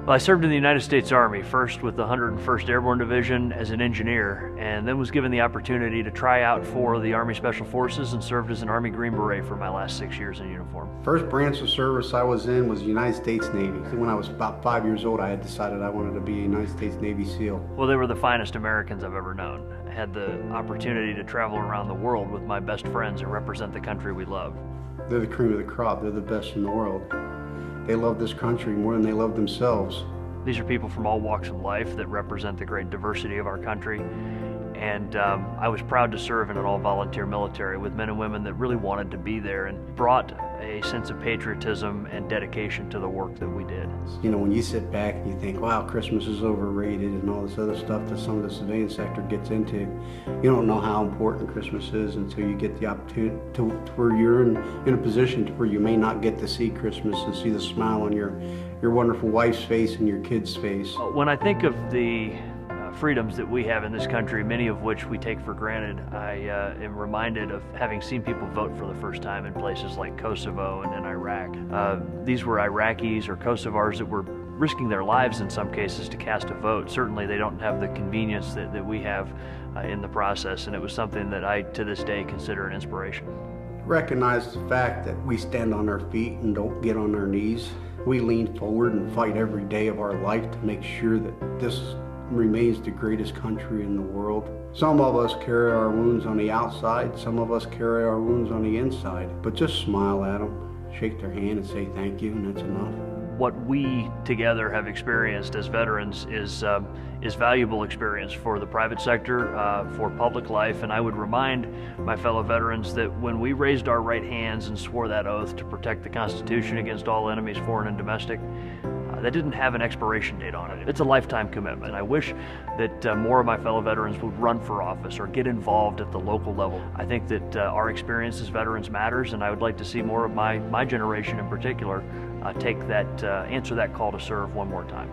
Well, I served in the United States Army, first with the 101st Airborne Division as an engineer, and then was given the opportunity to try out for the Army Special Forces and served as an Army Green Beret for my last 6 years in uniform. First branch of service I was in was the United States Navy. When I was about 5 years old, I had decided I wanted to be a United States Navy SEAL. Well, they were the finest Americans I've ever known. I had the opportunity to travel around the world with my best friends and represent the country we love. They're the cream of the crop. They're the best in the world. They love this country more than they love themselves. These are people from all walks of life that represent the great diversity of our country. And I was proud to serve in an all-volunteer military with men and women that really wanted to be there and brought a sense of patriotism and dedication to the work that we did. You know, when you sit back and you think, wow, Christmas is overrated and all this other stuff that some of the civilian sector gets into, you don't know how important Christmas is until you get the opportunity to where you're in a position to where you may not get to see Christmas and see the smile on your wonderful wife's face and your kid's face. When I think of the freedoms that we have in this country, many of which we take for granted, I am reminded of having seen people vote for the first time in places like Kosovo and in Iraq. These were Iraqis or Kosovars that were risking their lives in some cases to cast a vote. Certainly they don't have the convenience that we have in the process, and it was something that I, to this day, consider an inspiration. Recognize the fact that we stand on our feet and don't get on our knees. We lean forward and fight every day of our life to make sure that this remains the greatest country in the world. Some of us carry our wounds on the outside, some of us carry our wounds on the inside, but just smile at them, shake their hand and say thank you, and that's enough. What we together have experienced as veterans is valuable experience for the private sector, for public life, and I would remind my fellow veterans that when we raised our right hands and swore that oath to protect the Constitution against all enemies, foreign and domestic, that didn't have an expiration date on it. It's a lifetime commitment. I wish that more of my fellow veterans would run for office or get involved at the local level. I think that our experience as veterans matters, and I would like to see more of my generation in particular answer that call to serve one more time.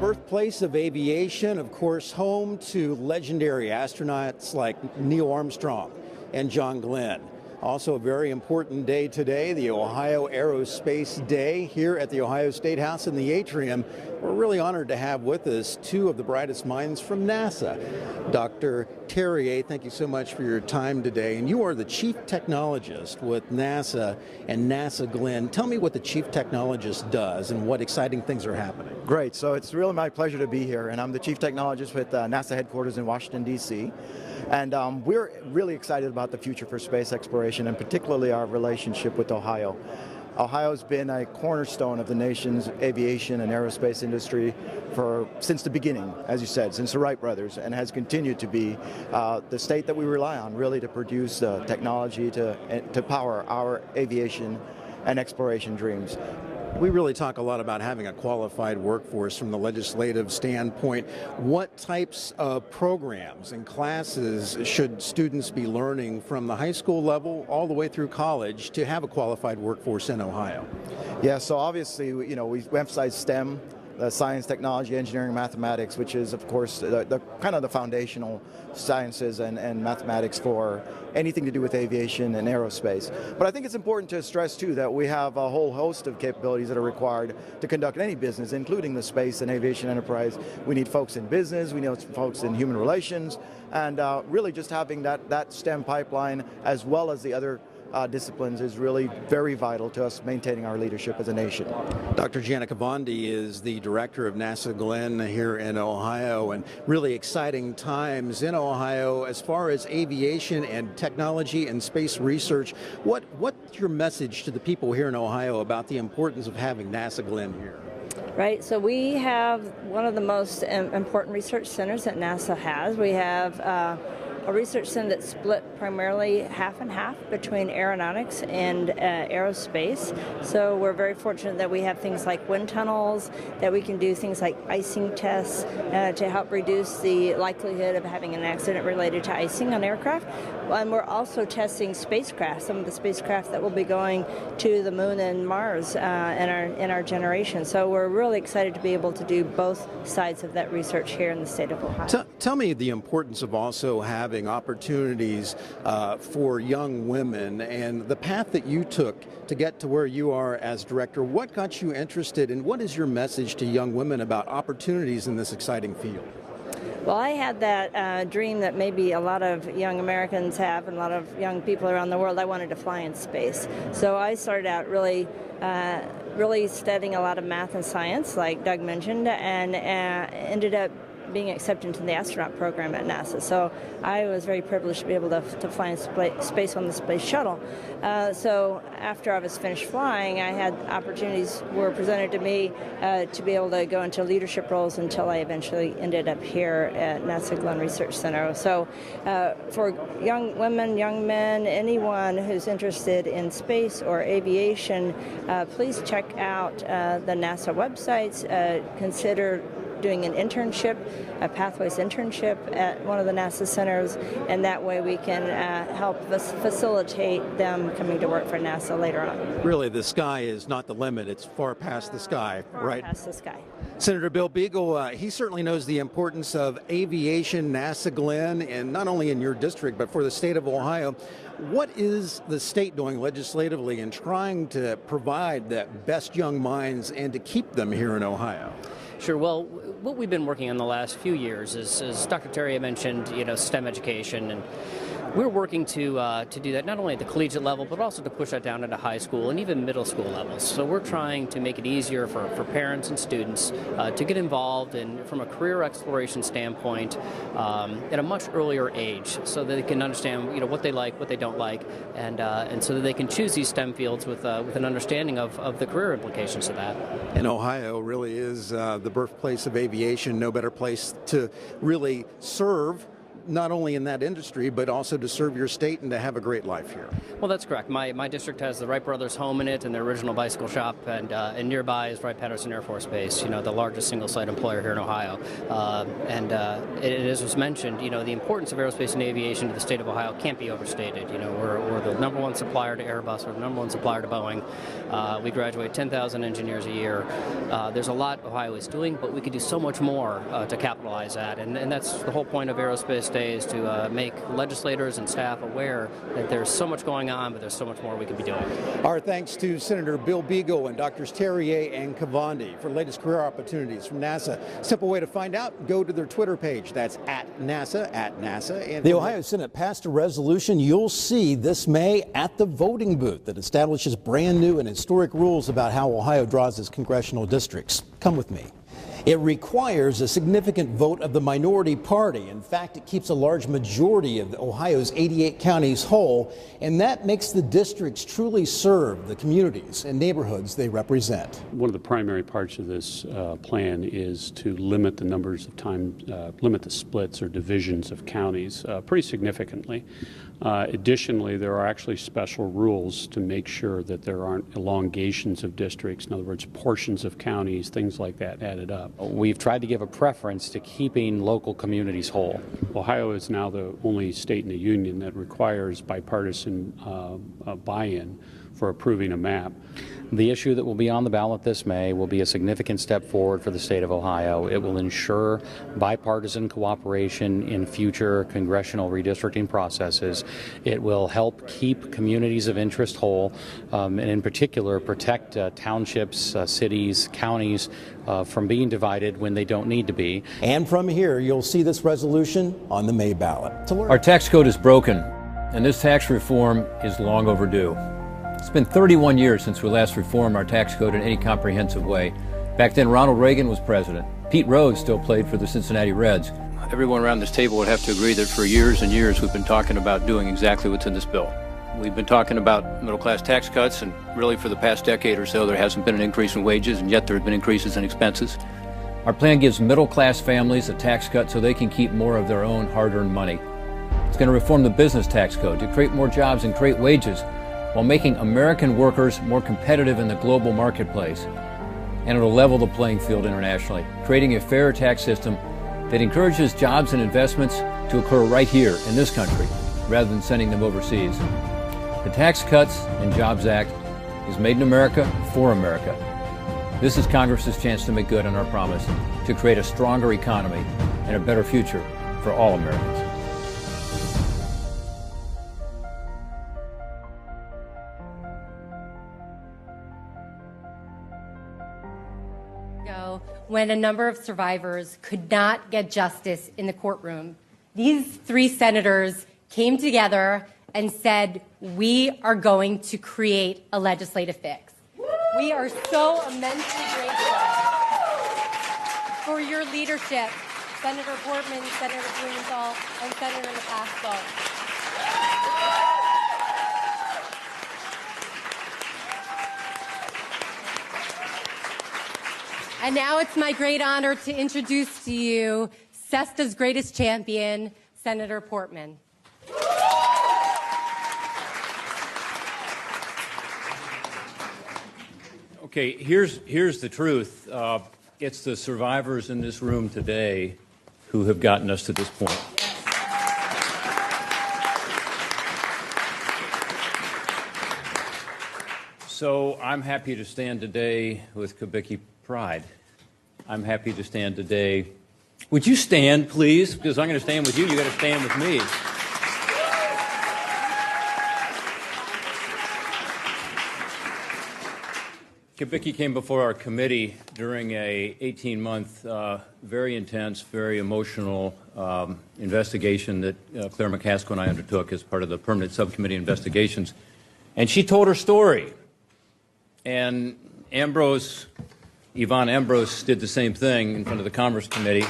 Birthplace of aviation, of course, home to legendary astronauts like Neil Armstrong and John Glenn. Also a very important day today, the Ohio Aerospace Day here at the Ohio State House in the atrium. We're really honored to have with us two of the brightest minds from NASA. Dr. Terrier, thank you so much for your time today. And you are the Chief Technologist with NASA and NASA Glenn. Tell me what the Chief Technologist does and what exciting things are happening. Great, so it's really my pleasure to be here, and I'm the Chief Technologist with NASA headquarters in Washington, D.C. And we're really excited about the future for space exploration, and particularly our relationship with Ohio. Ohio's been a cornerstone of the nation's aviation and aerospace industry since the beginning, as you said, since the Wright brothers, and has continued to be the state that we rely on really to produce the technology to power our aviation and exploration dreams. We really talk a lot about having a qualified workforce from the legislative standpoint. What types of programs and classes should students be learning from the high school level all the way through college to have a qualified workforce in Ohio? Yeah, so obviously, we emphasize STEM, science, technology, engineering, mathematics, which is, of course, the kind of the foundational sciences and mathematics for anything to do with aviation and aerospace. But I think it's important to stress, too, that we have a whole host of capabilities that are required to conduct any business, including the space and aviation enterprise. We need folks in business, we need folks in human relations, and really just having that STEM pipeline as well as the other disciplines is really very vital to us maintaining our leadership as a nation. Dr. Janica Bondi is the director of NASA Glenn here in Ohio, and really exciting times in Ohio as far as aviation and technology and space research. What's your message to the people here in Ohio about the importance of having NASA Glenn here? Right, so we have one of the most important research centers that NASA has. We have a research center that's split primarily half and half between aeronautics and aerospace. So we're very fortunate that we have things like wind tunnels, that we can do things like icing tests to help reduce the likelihood of having an accident related to icing on aircraft. And we're also testing spacecraft, some of the spacecraft that will be going to the moon and Mars in our generation. So we're really excited to be able to do both sides of that research here in the state of Ohio. Tell me the importance of also having opportunities for young women and the path that you took to get to where you are as director. What got you interested, and what is your message to young women about opportunities in this exciting field? Well, I had that dream that maybe a lot of young Americans have and a lot of young people around the world. I wanted to fly in space. So I started out really studying a lot of math and science, like Doug mentioned, and ended up being accepted into the astronaut program at NASA. So I was very privileged to be able to fly in space on the space shuttle. So after I was finished flying, I had opportunities were presented to me to be able to go into leadership roles until I eventually ended up here at NASA Glenn Research Center. So for young women, young men, anyone who's interested in space or aviation, please check out the NASA websites. Consider doing an internship, a Pathways internship at one of the NASA centers, and that way we can help facilitate them coming to work for NASA later on. Really, the sky is not the limit. It's far past the sky, right? Far past the sky. Senator Bill Beagle, he certainly knows the importance of aviation, NASA Glenn, and not only in your district, but for the state of Ohio. What is the state doing legislatively in trying to provide the best young minds and to keep them here in Ohio? Sure. Well, what we've been working on the last few years is, as Dr. Terry mentioned, STEM education, and we're working to do that not only at the collegiate level, but also to push that down into high school and even middle school levels. So we're trying to make it easier for parents and students to get involved in, from a career exploration standpoint, at a much earlier age, so that they can understand what they like, what they don't like, and so that they can choose these STEM fields with an understanding of the career implications of that. And Ohio really is the birthplace of aviation. No better place to really serve, not only in that industry, but also to serve your state and to have a great life here. Well, that's correct. My district has the Wright Brothers home in it and their original bicycle shop, and nearby is Wright-Patterson Air Force Base, the largest single-site employer here in Ohio. As was mentioned, the importance of aerospace and aviation to the state of Ohio can't be overstated. We're the number one supplier to Airbus, we're the number one supplier to Boeing. We graduate 10,000 engineers a year. There's a lot Ohio is doing, but we could do so much more to capitalize that, and that's the whole point of Aerospace Day, is to make legislators and staff aware that there's so much going on, but there's so much more we could be doing. Our thanks to Senator Bill Beagle and Drs. Terrier and Cavandi for the latest career opportunities from NASA. Simple way to find out, go to their Twitter page. That's at NASA. And the Ohio Senate passed a resolution you'll see this May at the voting booth that establishes brand new and historic rules about how Ohio draws its congressional districts. Come with me. It requires a significant vote of the minority party. In fact, it keeps a large majority of Ohio's 88 counties whole, and that makes the districts truly serve the communities and neighborhoods they represent. One of the primary parts of this plan is to limit the numbers of limit the splits or divisions of counties pretty significantly. Additionally, there are actually special rules to make sure that there aren't elongations of districts, in other words, portions of counties, things like that added up. We've tried to give a preference to keeping local communities whole. Ohio is now the only state in the union that requires bipartisan buy-in for approving a map. The issue that will be on the ballot this May will be a significant step forward for the state of Ohio. It will ensure bipartisan cooperation in future congressional redistricting processes. It will help keep communities of interest whole, and in particular protect townships, cities, counties from being divided when they don't need to be. And from here, you'll see this resolution on the May ballot. Our tax code is broken, and this tax reform is long overdue. It's been 31 years since we last reformed our tax code in any comprehensive way. Back then, Ronald Reagan was president. Pete Rose still played for the Cincinnati Reds. Everyone around this table would have to agree that for years and years we've been talking about doing exactly what's in this bill. We've been talking about middle-class tax cuts, and really for the past decade or so there hasn't been an increase in wages, and yet there have been increases in expenses. Our plan gives middle-class families a tax cut so they can keep more of their own hard-earned money. It's going to reform the business tax code to create more jobs and create wages while making American workers more competitive in the global marketplace. And it'll level the playing field internationally, creating a fairer tax system that encourages jobs and investments to occur right here in this country rather than sending them overseas. The Tax Cuts and Jobs Act is made in America for America. This is Congress's chance to make good on our promise to create a stronger economy and a better future for all Americans. When a number of survivors could not get justice in the courtroom, these three senators came together and said, we are going to create a legislative fix. We are so immensely grateful for your leadership, Senator Portman, Senator Blumenthal, and Senator McCaskill. And now it's my great honor to introduce to you SESTA's greatest champion, Senator Portman. Okay, here's the truth. It's the survivors in this room today who have gotten us to this point. So I'm happy to stand today with Kubicki pride. I'm happy to stand today. Would you stand, please? Because I'm going to stand with you. You got to stand with me. Kubicki came before our committee during a 18-month, very intense, very emotional investigation that Claire McCaskill and I undertook as part of the permanent subcommittee investigations. And she told her story. And Yvonne Ambrose did the same thing in front of the Commerce Committee.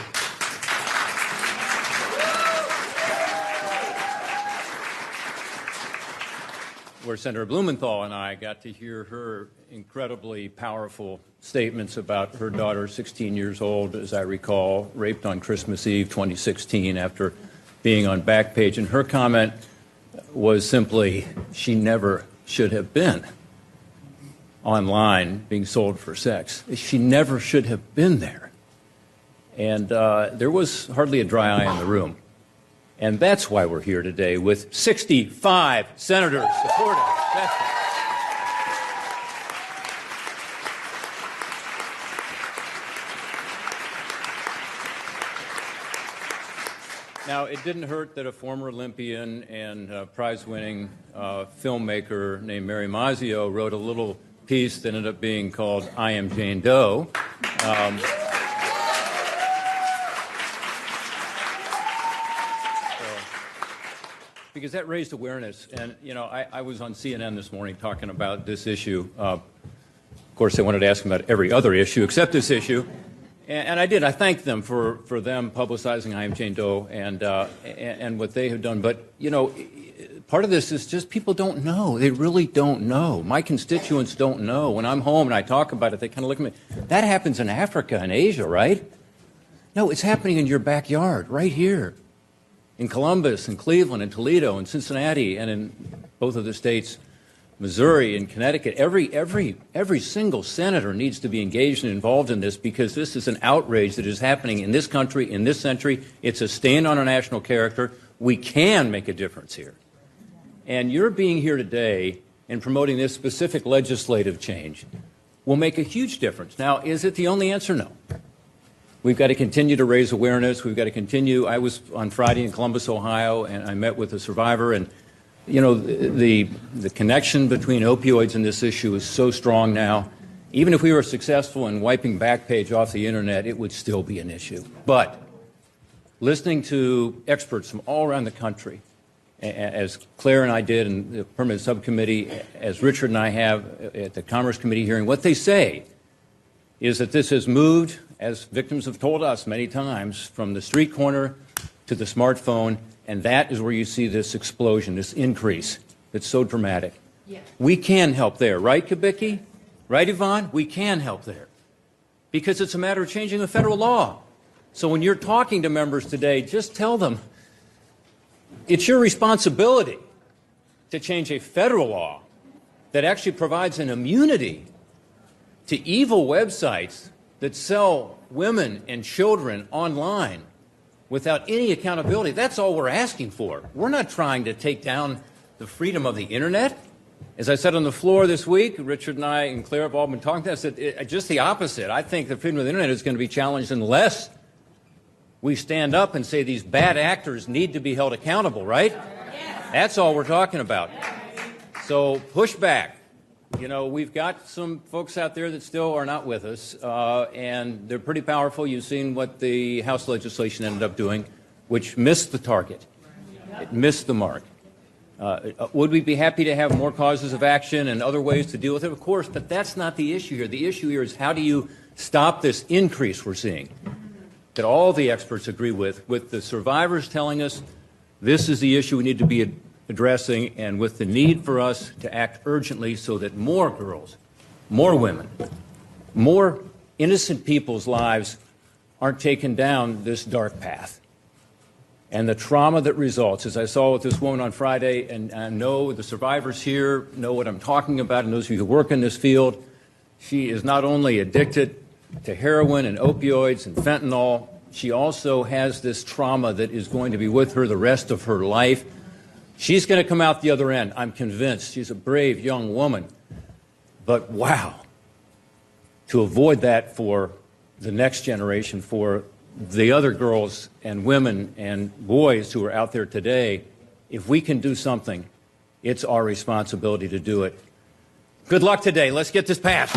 Where Senator Blumenthal and I got to hear her incredibly powerful statements about her daughter, 16 years old, as I recall, raped on Christmas Eve 2016 after being on Backpage. And her comment was simply, she never should have been online being sold for sex. She never should have been there. And there was hardly a dry eye in the room. And that's why we're here today with 65 senators supporting SESTA. Now, it didn't hurt that a former Olympian and prize-winning filmmaker named Mary Mazzio wrote a little piece that ended up being called I Am Jane Doe. Because that raised awareness. And, you know, I was on CNN this morning talking about this issue. Of course, I wanted to ask them about every other issue except this issue. And I did. I thanked them for them publicizing I Am Jane Doe and what they have done. But, you know, part of this is just people don't know. They really don't know. My constituents don't know. When I'm home and I talk about it, they kind of look at me. That happens in Africa and Asia, right? No, it's happening in your backyard, right here. In Columbus, and Cleveland, and Toledo, and Cincinnati, and in both of the states, Missouri and Connecticut. Every single senator needs to be engaged and involved in this because this is an outrage that is happening in this country, in this century. It's a stain on our national character. We can make a difference here. And your being here today and promoting this specific legislative change will make a huge difference. Now, is it the only answer? No. We've got to continue to raise awareness. We've got to continue. I was on Friday in Columbus, Ohio, and I met with a survivor. And, you know, the connection between opioids and this issue is so strong now. Even if we were successful in wiping Backpage off the Internet, it would still be an issue. But listening to experts from all around the country, as Claire and I did in the permanent subcommittee, as Richard and I have at the Commerce Committee hearing, what they say is that this has moved, as victims have told us many times, from the street corner to the smartphone, and that is where you see this explosion, this increase that's so dramatic. Yeah. We can help there, right, Kubicki? Right, Yvonne? We can help there because it's a matter of changing the federal law. So when you're talking to members today, just tell them, It's your responsibility to change a federal law that actually provides an immunity to evil websites that sell women and children online without any accountability. That's all we're asking for. We're not trying to take down the freedom of the internet. As I said on the floor this week, Richard and I and Claire have all been talking to us, just the opposite. I think the freedom of the internet is going to be challenged unless we stand up and say these bad actors need to be held accountable, right? That's all we're talking about. So push back. You know, we've got some folks out there that still are not with us, and they're pretty powerful. You've seen what the House legislation ended up doing, which missed the target. It missed the mark. Would we be happy to have more causes of action and other ways to deal with it? Of course, but that's not the issue here. The issue here is how do you stop this increase we're seeing that all the experts agree with the survivors telling us this is the issue we need to be addressing, and with the need for us to act urgently so that more girls, more women, more innocent people's lives aren't taken down this dark path. And the trauma that results, as I saw with this woman on Friday, and I know the survivors here know what I'm talking about, and those of you who work in this field, she is not only addicted to heroin and opioids and fentanyl, she also has this trauma that is going to be with her the rest of her life. She's going to come out the other end, I'm convinced. She's a brave young woman. But wow, to avoid that for the next generation, for the other girls and women and boys who are out there today, if we can do something, it's our responsibility to do it. Good luck today. Let's get this passed.